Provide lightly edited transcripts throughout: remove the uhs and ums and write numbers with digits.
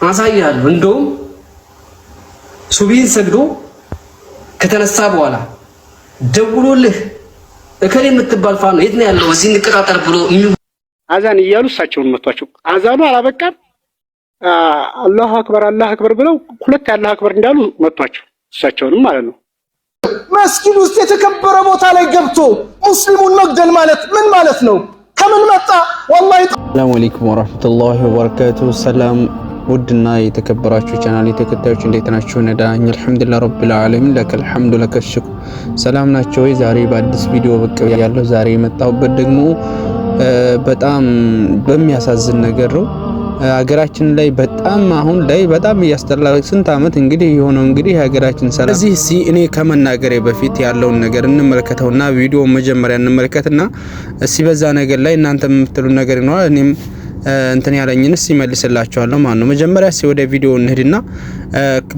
አሳያለሁ። እንደውም ሱብሂን ሰግዶ ከተነሳ በኋላ ደውሎልህ እከሌ የምትባል ፋኖ የት ነው ያለው እዚህ እንቀጣጠር ብሎ አዛን እያሉ እሳቸውን መቷቸው። አዛኑ አላበቃም። አላሁ አክበር ብለው ሁለት አላሁ አክበር እንዳሉ መቷቸው እሳቸውንም ማለት ነው። መስጊድ ውስጥ የተከበረ ቦታ ላይ ገብቶ ሙስሊሙን መግደል ማለት ምን ማለት ነው? ከምን መጣ? ወላሂ ሰላም አለይኩም ወራህመቱላሂ ወበረካቱሁ። ሰላም ውድና የተከበራችሁ ቻናል ተከታዮች እንዴት ናችሁ? ነዳኝ አልሐምዱሊላህ ረቢል ዓለሚን ለከል ሐምዱ ለከል ሽክር። ሰላም ናችሁ ወይ? ዛሬ በአዲስ ቪዲዮ ብቅ ያለው ዛሬ የመጣሁበት ደግሞ በጣም በሚያሳዝን ነገር ነው። ሀገራችን ላይ በጣም አሁን ላይ በጣም ያስተላ ስንት አመት እንግዲህ የሆነው እንግዲህ ሀገራችን ሰላም። ስለዚህ እኔ ከመናገሬ በፊት ያለውን ነገር እንመልከተውና ቪዲዮ መጀመሪያ እንመልከትና በዛ ነገር ላይ እናንተ የምትሉ ነገር ነው እኔም እንትን ያለኝንስ ይመልስላችኋለሁ ማለት ነው። መጀመሪያ ወደ ቪዲዮ እንሄድና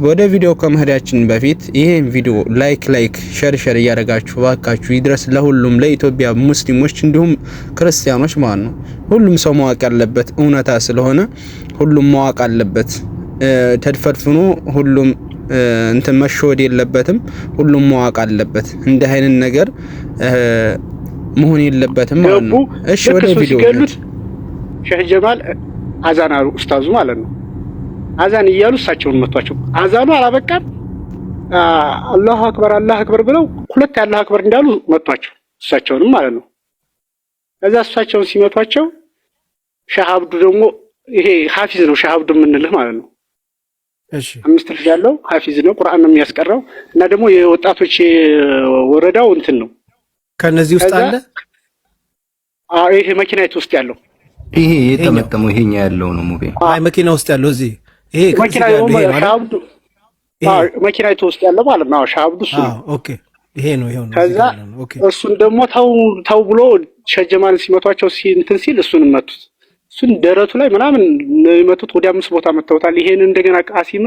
ወደ ቪዲዮ ከመሄዳችን በፊት ይሄን ቪዲዮ ላይክ ሼር እያደረጋችሁ ባካችሁ ይድረስ ለሁሉም ለኢትዮጵያ ሙስሊሞች እንዲሁም ክርስቲያኖች ማለት ነው። ሁሉም ሰው ማወቅ ያለበት እውነታ ስለሆነ ሁሉም ማወቅ አለበት። ተድፈድፍኖ ሁሉም እንትን መሾድ የለበትም። ሁሉም ማወቅ አለበት። እንደ አይነት ነገር መሆን የለበትም ማለት ነው። እሺ ወደ ቪዲዮ ሼህ ጀማል አዛን አሉ ኡስታዙ ማለት ነው። አዛን እያሉ እሳቸውን መቷቸው። አዛኑ አላበቃም። አላሁ አክበር ብለው ሁለት አላሁ አክበር እንዳሉ መቷቸው እሳቸውንም ማለት ነው። ከዛ እሳቸውን ሲመቷቸው ሼህ አብዱ ደግሞ ይሄ ሐፊዝ ነው ሼህ አብዱ የምንልህ ማለት ነው። እሺ 5 ልጅ ያለው ሐፊዝ ነው ቁርአን ነው የሚያስቀራው እና ደግሞ የወጣቶች ወረዳው እንትን ነው። ከነዚህ ውስጥ አለ ይሄ መኪናይቱ ውስጥ ያለው ይሄ የተመተመው ይሄኛ ያለው ነው ሙቤ። አይ መኪና ውስጥ ያለው እዚህ ይሄ መኪናይቱ ውስጥ ያለው ማለት ነው። ሻብዱ እሱ ነው። ኦኬ ይሄ ነው። ከዛ እሱን ደግሞ ተው ብሎ ሼህ ጀማል ሲመቷቸው እንትን ሲል እሱን መቱት። እሱን ደረቱ ላይ ምናምን መቱት። ወደ 5 ቦታ መተውታል። ይሄን እንደገና ቃሲም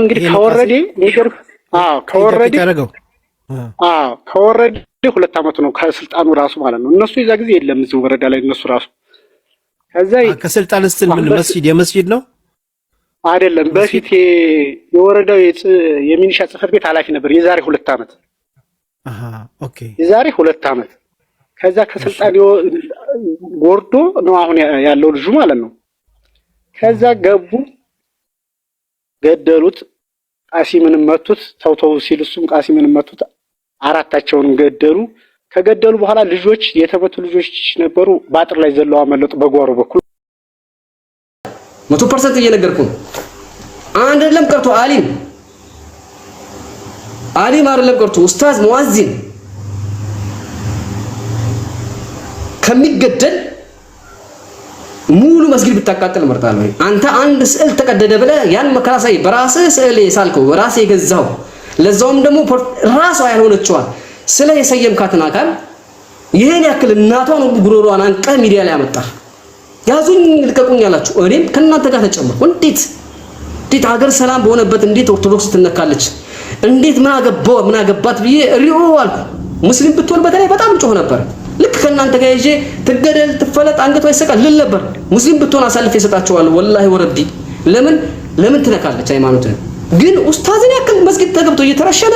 እንግዲህ ከወረደ ነገር ከወረደ 2 አመት ነው ከስልጣኑ ራሱ ማለት ነው። እነሱ የዛ ጊዜ የለም እዚህ ወረዳ ላይ እነሱ ራሱ ከዛ ከስልጣን ስትል ምን የመስጂድ ነው አይደለም። በፊት የወረዳው የሚኒሻ ጽህፈት ቤት ኃላፊ ነበር የዛሬ 2 አመት። ኦኬ የዛሬ 2 አመት። ከዛ ከስልጣን ወርዶ ነው አሁን ያለው ልጁ ማለት ነው። ከዛ ገቡ ገደሉት። ቃሲምንም መቱት። ተውተው ሲል እሱም ቃሲምንም መቱት። አራታቸውን ገደሉ። ከገደሉ በኋላ ልጆች የተመቱ ልጆች ነበሩ። ባጥር ላይ ዘለው አመለጡ በጓሮ በኩል 100% እየነገርኩ ነው። አንድ አይደለም ቀርቶ አሊም አይደለም ቀርቶ ኡስታዝ ሙአዚን ከሚገደል ሙሉ መስጊድ ብታቃጥል መርጣለሁ። አንተ አንድ ስዕል ተቀደደ ብለህ ያን መከራሳይ በራስህ ስዕል የሳልከው በራስህ የገዛው ለዛውም ደግሞ ራሷ ያልሆነችዋል ስለ የሰየምካትን አካል ይሄን ያክል እናቷን ሁሉ ጉሮሮዋን አንቀህ ሚዲያ ላይ አመጣ። ያዙኝ ልቀቁኝ ያላችሁ እኔም ከእናንተ ጋር ተጨመርኩ። እንዴት ሀገር ሰላም በሆነበት እንዴት ኦርቶዶክስ ትነካለች? እንዴት ምን አገባት ብዬ ሪኦ አልኩ። ሙስሊም ብትሆን በተለይ በጣም ጮህ ነበር። ልክ ከእናንተ ጋር ይዤ ትገደል ትፈለጥ አንገቷ ይሰቃል ልል ነበር። ሙስሊም ብትሆን አሳልፌ እሰጣቸዋለሁ ወላሂ ወረቢ። ለምን ትነካለች ሃይማኖትን? ግን ኡስታዝን ያክል መስጊድ ተገብቶ እየተረሸነ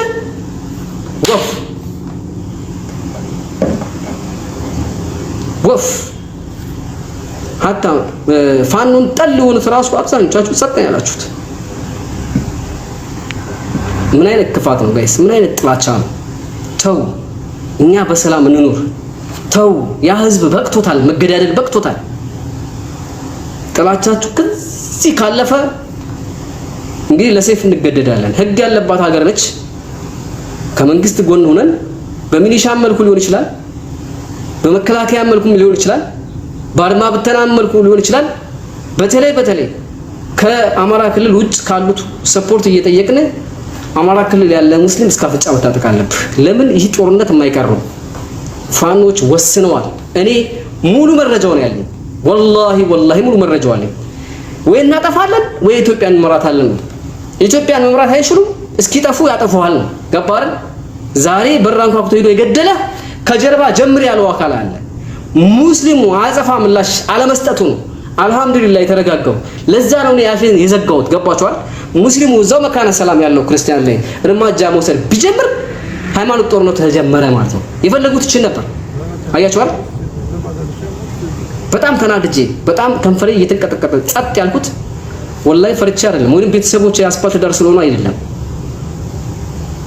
ወፍ ሀታ ፋኖን ጠል የሆኑት ራሱ አብዛኞቻችሁ ጸጥ ያላችሁት ምን አይነት ክፋት ነው ጋይስ? ምን አይነት ጥላቻ ነው? ተው እኛ በሰላም እንኑር። ተው ያ ህዝብ በቅቶታል፣ መገዳደል በቅቶታል። ጥላቻችሁ ከዚህ ካለፈ እንግዲህ ለሰይፍ እንገደዳለን። ህግ ያለባት ሀገር ነች። ከመንግስት ጎን ሆነን በሚሊሻ መልኩ ሊሆን ይችላል፣ በመከላከያ መልኩም ሊሆን ይችላል፣ በአድማ ብተና መልኩ ሊሆን ይችላል። በተለይ ከአማራ ክልል ውጭ ካሉት ሰፖርት እየጠየቅን አማራ ክልል ያለ ሙስሊም እስከ አፍንጫ መታጠቅ አለብህ። ለምን ይህ ጦርነት የማይቀር ነው። ፋኖች ወስነዋል። እኔ ሙሉ መረጃው ነው ያለኝ። ወላሂ ሙሉ መረጃው አለኝ። ወይ እናጠፋለን ወይ ኢትዮጵያን እንመራታለን። ኢትዮጵያን መምራት አይችሉም። እስኪጠፉ ያጠፉሃል። ገባህ? ዛሬ በራን ኳኩቶ ሄዶ የገደለ ከጀርባ ጀምር ያለው አካል አለ። ሙስሊሙ አጸፋ ምላሽ አለመስጠቱ ነው። አልহামዱሊላህ የተረጋጋው። ለዛ ነው እኔ አፌን የዘጋሁት። ገባችኋል? ሙስሊሙ እዛው መካነ ሰላም ያለው ክርስቲያን ላይ እርምጃ መውሰድ ቢጀምር ሃይማኖት ጦርነት ተጀመረ ማለት ነው። የፈለጉት እቺ ነበር። አያችኋል? በጣም ተናድጄ በጣም ከንፈሬ እየተንቀጠቀጠ ጸጥ ያልኩት ወላሂ ፈርቼ አይደለም፣ ወይም ቤተሰቦቼ አስፋልት ዳር ስለሆነ አይደለም።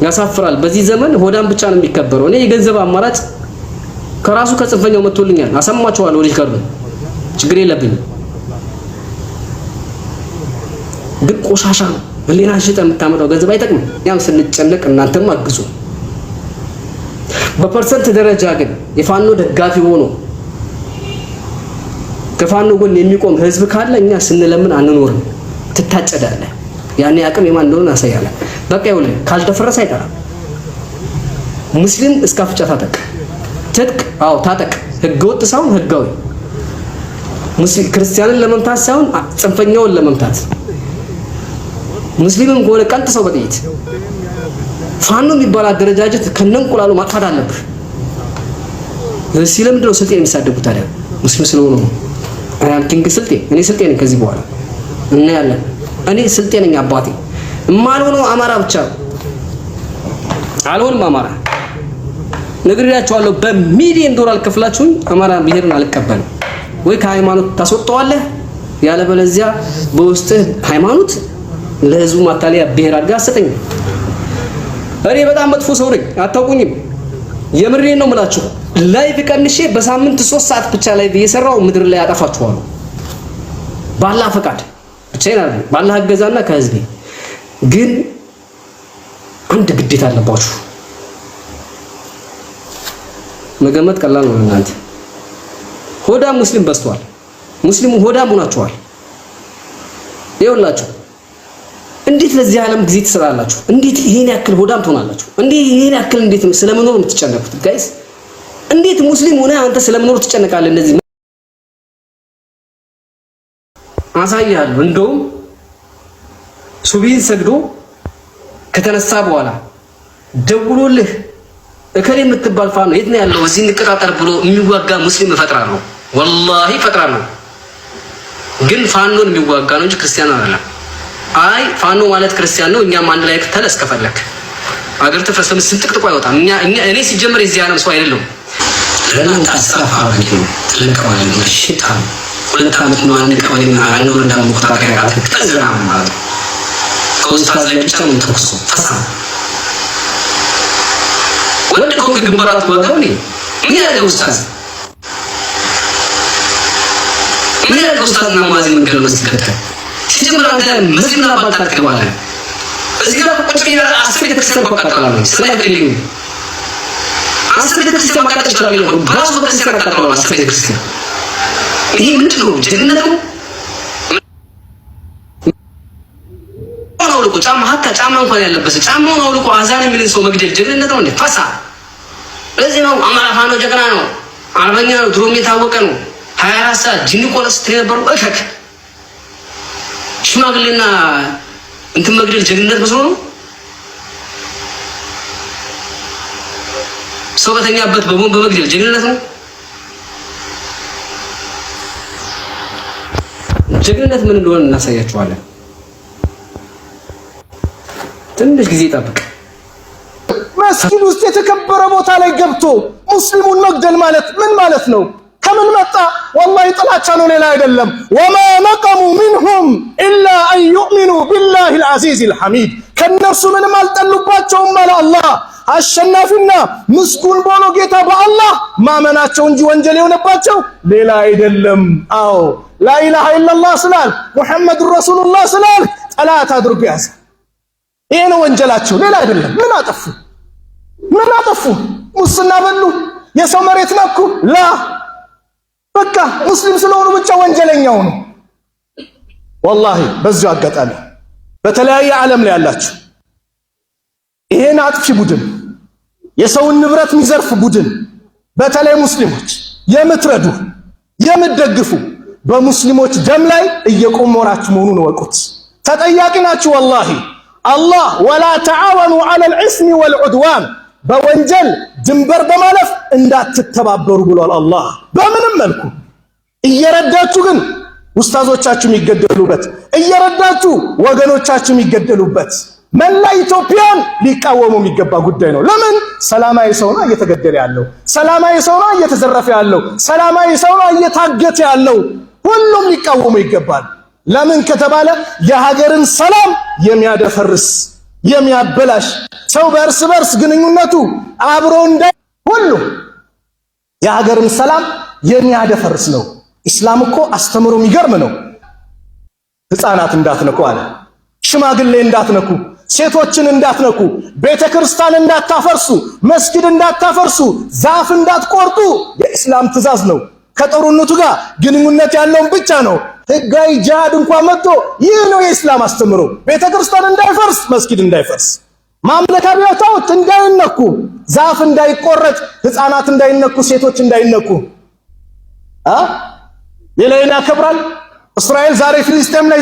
ያሳፍራል። በዚህ ዘመን ሆዳም ብቻ ነው የሚከበረው። እኔ የገንዘብ አማራጭ ከራሱ ከጽንፈኛው መጥቶልኛል። አሰማቸዋለሁ። ወዲህ ከርዱ ችግር የለብኝም። ግን ቆሻሻ ነው። ህሊና ሽጠ የምታመጣው ገንዘብ አይጠቅምም። ያም ስንጨነቅ እናንተም አግዙ። በፐርሰንት ደረጃ ግን የፋኖ ደጋፊ ሆኖ ከፋኖ ጎን የሚቆም ህዝብ ካለ እኛ ስንለምን አንኖርም። ትታጨዳለህ። ያኔ አቅም የማን እንደሆነ ያሳያል። በቃ ይኸውልህ ካልደፈረሰ አይቀርም። ሙስሊም እስከ አፍንጫ ታጠቅ፣ ትጥቅ አዎ ታጠቅ። ህገወጥ ሳይሆን ህጋዊ ሙስሊም ክርስቲያንን ለመምታት ሳይሆን ጽንፈኛውን ለመምታት። ሙስሊምም ከሆነ ቀንጥሰው በጥይት። ፋኖ የሚባል አደረጃጀት ከነንቁላሉ ማጥፋት አለብህ። ለምንድን ነው ስልጤ የሚሳደቡት ታዲያ? ሙስሊም ስለሆኑ ነው። አያም ኪንግ ስልጤ፣ እኔ ስልጤ ነኝ። ከዚህ በኋላ እናያለን። እኔ ስልጤ ነኝ አባቴ። የማልሆነው አማራ ብቻ አልሆንም። አማራ ነግሬያቸዋለሁ። በሚሊዮን ዶላር ከፍላችሁኝ አማራ ብሄርን አልቀበልም። ወይ ከሃይማኖት ታስወጣዋለህ፣ ያለበለዚያ በውስጥህ ሃይማኖት ለህዝቡ ማታለያ ብሄር አድርገህ አሰጠኝ። እኔ በጣም መጥፎ ሰው ነኝ፣ አታውቁኝም። የምሬን ነው የምላችሁ። ላይቭ ቀንሼ በሳምንት 3 ሰዓት ብቻ ላይ እየሰራው ምድር ላይ ያጠፋችኋለሁ። ባላህ ፈቃድ ብቻ ይላል፣ ባላህ እገዛና ከህዝቤ። ግን አንድ ግዴታ አለባችሁ። መገመት ቀላል ነው እናንተ። ሆዳም ሙስሊም በዝቷል። ሙስሊሙ ሆዳም ሆናችኋል። ይኸውላችሁ እንዴት ለዚህ ዓለም ጊዜ ትሰራላችሁ? እንዴት ይሄን ያክል ሆዳም ትሆናላችሁ? እንዴት ይሄን ያክል እንዴት ነው ስለመኖር የምትጨነቁት? ጋይስ እንዴት ሙስሊም ሆነ አንተ ስለመኖር ትጨነቃለህ? እነዚህ አሳያለሁ። እንደውም ሱቢን ሰግዶ ከተነሳ በኋላ ደውሎልህ እከሌ የምትባል ፋኖ የት ነው ያለው እዚህ እንቀጣጠር ብሎ የሚዋጋ ሙስሊም እፈጥራለሁ። ወላሂ እፈጥራለሁ። ግን ፋኖን የሚዋጋ ነው እንጂ ክርስቲያን አይደለም። አይ ፋኖ ማለት ክርስቲያን ነው፣ እኛም አንድ ላይ ተለስ ከፈለክ አገር ተፈሰም ስንጥቅጥቁ አይወጣም። እኔ ሲጀምር የዚህ ዓለም ሰው አይደለም። ለእናንተ አስራፋ አድርጌ ትልቅ ማለት ነው። ሽታ 2 ዓመት ነው አንድ ቀን አንዱ እንዳለ ሙክታከራ ተዘራም ማለት ነው። ከኡስታዝ ላይ ብቻ ነው ተኩሶ ፈሳ ወንድ ኮክ ግንባራት ወጣው ነው። ምን ያለው ኡስታዝ ምን ያለው ኡስታዝና ማዚን ገለው ሲከተ ሲጀምር አንተ መስጊድና ባልታክ ተባለ። እዚህ ጋር ቁጭ ብዬ 10 ቤተክርስቲያን ባቃጠላለሁ። ስለማይፈልግ 10 ቤተክርስቲያን ማቃጠል ይችላል ነው ብራሱ ቤተክርስቲያን አቃጠላለሁ። 10 ቤተክርስቲያን ይሄ ምንድን ነው? ጀግንነት ነው። አውልቆ ጫማ ሀታ ጫማ እንኳን ያለበሰ ጫማውን አውልቆ አዛን የሚልን ሰው መግደል ጀግንነት ነው እንዴ? ፈሳ። ለዚህ ነው አማራ ፋኖ ጀግና ነው፣ አርበኛ ነው፣ ድሮም የታወቀ ነው። 24 ሰዓት ጅኒ ቆረስ ተነበሩ እከክ ሽማግሌና እንትን መግደል ጀግንነት መስሎ ነው። ሰው በተኛበት በቦምብ መግደል ጀግንነት ነው። ጀግንነት ምን እንደሆነ እናሳያችኋለን። ትንሽ ጊዜ ጠብቅ። መስጊድ ውስጥ የተከበረ ቦታ ላይ ገብቶ ሙስሊሙን መግደል ማለት ምን ማለት ነው? ከምን መጣ? ወላሂ ጥላቻ ነው፣ ሌላ አይደለም። ወማ ነቀሙ ሚንሁም ኢላ አን ዩእሚኑ ቢላሂል አዚዚል ሐሚድ። ከነሱ ምንም አልጠሉባቸውም አለ አላህ። አሸናፊና ምስጉን በሆነው ጌታ በአላህ ማመናቸው እንጂ ወንጀል የሆነባቸው ሌላ አይደለም። አዎ ላኢላሃ ኢላላህ ስላል ሙሐመዱን ረሱሉላህ ስላል ጠላት አድርጎ ያዘ። ይሄ ነው ወንጀላቸው፣ ሌላ አይደለም። ምን አጠፉ? ምን አጠፉ? ሙስና በሉ? የሰው መሬት ነኩ? ላ በቃ ሙስሊም ስለሆኑ ብቻ ወንጀለኛው ነው። ወላሂ በዚሁ አጋጣሚ በተለያየ ዓለም ላይ ያላችሁ ይሄን አጥፊ ቡድን፣ የሰውን ንብረት የሚዘርፍ ቡድን፣ በተለይ ሙስሊሞች የምትረዱ የምትደግፉ በሙስሊሞች ደም ላይ እየቆመራችሁ መሆኑን ወቁት። ተጠያቂ ናችሁ። ወላሂ አላህ ወላ ተዓወኑ ዐለል ኢስሚ ወልዑድዋን፣ በወንጀል ድንበር በማለፍ እንዳትተባበሩ ብሏል አላህ። በምንም መልኩ እየረዳችሁ ግን ኡስታዞቻችሁ የሚገደሉበት፣ እየረዳችሁ ወገኖቻችሁ የሚገደሉበት መላ ኢትዮጵያን ሊቃወሙ የሚገባ ጉዳይ ነው። ለምን? ሰላማዊ ሰው ነው እየተገደለ ያለው፣ ሰላማዊ ሰው ነው እየተዘረፈ ያለው፣ ሰላማዊ ሰው ነው እየታገተ ያለው። ሁሉም ሊቃወሙ ይገባል። ለምን ከተባለ የሀገርን ሰላም የሚያደፈርስ የሚያበላሽ ሰው በእርስ በርስ ግንኙነቱ አብሮ ሁሉ የሀገርን ሰላም የሚያደፈርስ ነው። ኢስላም እኮ አስተምሮ የሚገርም ነው። ሕፃናት እንዳትነኩ አለ፣ ሽማግሌ እንዳትነኩ፣ ሴቶችን እንዳትነኩ፣ ቤተክርስቲያን እንዳታፈርሱ፣ መስጊድ እንዳታፈርሱ፣ ዛፍ እንዳትቆርጡ የኢስላም ትእዛዝ ነው። ከጦርነቱ ጋር ግንኙነት ያለውን ብቻ ነው። ህጋዊ ጂሃድ እንኳን መጥቶ ይህ ነው የኢስላም አስተምሮ። ቤተክርስቲያን እንዳይፈርስ፣ መስጊድ እንዳይፈርስ፣ ማምለኪያ ቦታዎች እንዳይነኩ፣ ዛፍ እንዳይቆረጥ፣ ሕፃናት እንዳይነኩ፣ ሴቶች እንዳይነኩ። ሌላውን ያከብራል። እስራኤል ዛሬ ፍልስጤም ላይ